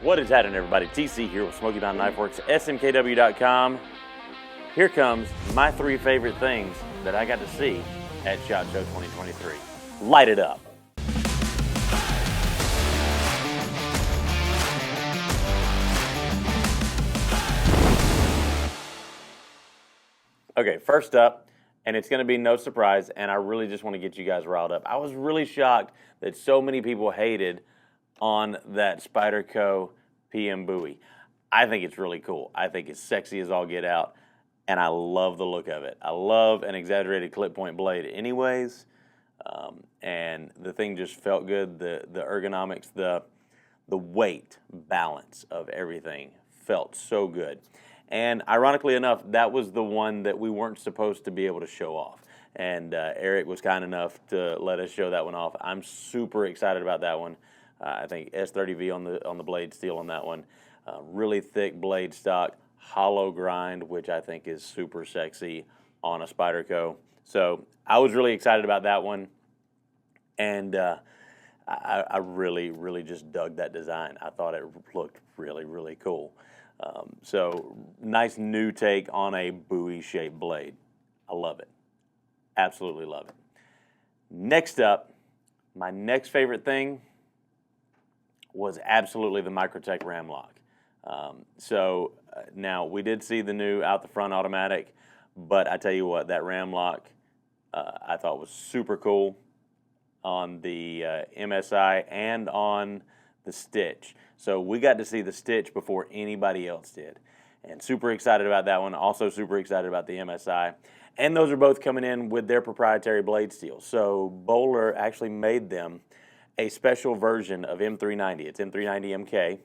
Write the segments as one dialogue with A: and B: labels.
A: What is happening, everybody? TC here with Smoky Knife Works, smkw.com. Here comes my three favorite things that I got to see at SHOT Show 2023. Light it up. Okay, first up, and it's going to be no surprise, and I really just want to get you guys riled up. I was really shocked that so many people hated on that Spyderco PM buoy. I think it's really cool. I think it's sexy as all get out, and I love the look of it. I love an exaggerated clip point blade anyways, and the thing just felt good. The ergonomics, the weight balance of everything felt so good. And ironically enough, that was the one that we weren't supposed to be able to show off. And Eric was kind enough to let us show that one off. I'm super excited about that one. I think S30V on the blade steel on that one. Really thick blade stock, hollow grind, which I think is super sexy on a Spyderco. So I was really excited about that one. And I really, really just dug that design. I thought it looked really, really cool. So nice new take on a buoy-shaped blade. I love it. Absolutely love it. Next up, my next favorite thing was absolutely the Microtech ram lock. Now we did see the new out the front automatic, but I tell you what, that ram lock I thought was super cool on the MSI and on the Stitch. So we got to see the Stitch before anybody else did. And super excited about that one. Also super excited about the MSI. And those are both coming in with their proprietary blade steel. So Bowler actually made them a special version of M390. It's M390 MK.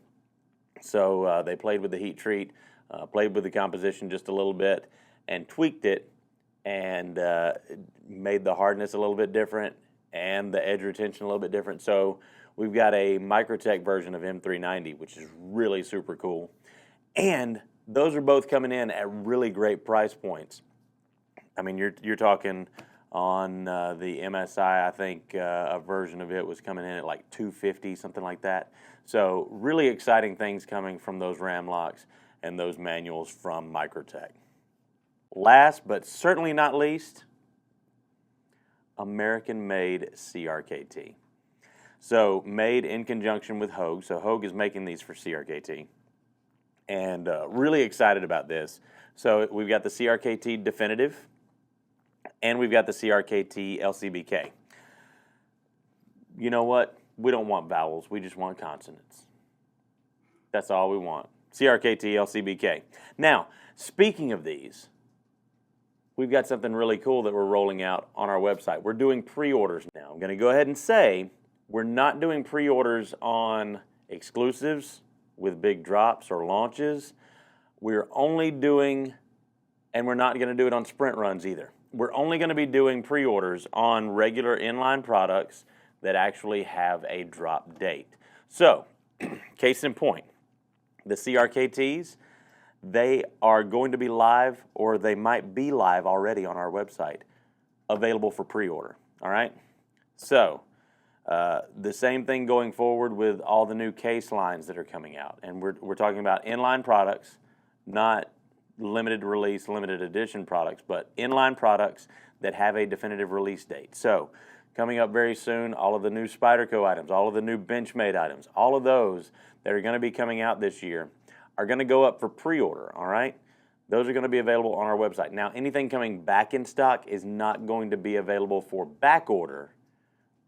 A: So they played with the heat treat, played with the composition just a little bit, and tweaked it, and made the hardness a little bit different and the edge retention a little bit different. So we've got a Microtech version of M390, which is really super cool. And those are both coming in at really great price points. I mean, you're talking on the MSI, I think a version of it was coming in at like $250, something like that. So really exciting things coming from those ram locks and those manuals from Microtech. Last but certainly not least, American-made CRKT. So made in conjunction with Hogue. So Hogue is making these for CRKT. And really excited about this. So we've got the CRKT Definitive, and we've got the CRKT LCBK. You know what? We don't want vowels. We just want consonants. That's all we want. CRKT LCBK. Now, speaking of these, we've got something really cool that we're rolling out on our website. We're doing pre-orders now. I'm going to go ahead and say we're not doing pre-orders on exclusives with big drops or launches. We're only doing, and we're not going to do it on sprint runs either. We're only going to be doing pre-orders on regular inline products that actually have a drop date. So, case in point, the CRKTs, they are going to be live, or they might be live already on our website, available for pre-order, all right? So, the same thing going forward with all the new case lines that are coming out. And we're talking about inline products, not limited release, limited edition products, but inline products that have a definitive release date. So, coming up very soon, all of the new Spyderco items, all of the new Benchmade items, all of those that are going to be coming out this year are going to go up for pre-order, all right? Those are going to be available on our website. Now, anything coming back in stock is not going to be available for back order.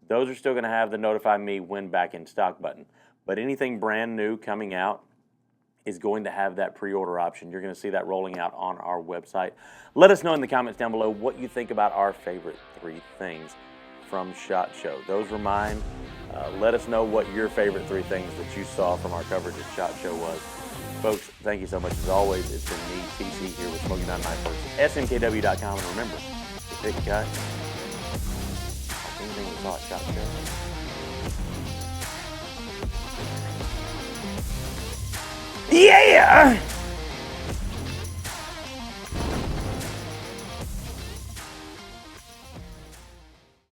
A: Those are still going to have the notify me when back in stock button. But anything brand new coming out is going to have that pre-order option. You're going to see that rolling out on our website. Let us know in the comments down below what you think about our favorite three things from SHOT Show. Those were mine. Let us know what your favorite three things that you saw from our coverage at SHOT Show was. Folks, thank you so much as always. It's been me, TC, here with Smoky Knife Works, smkw.com. And remember, the pick cut, anything we saw at SHOT Show. Yeah!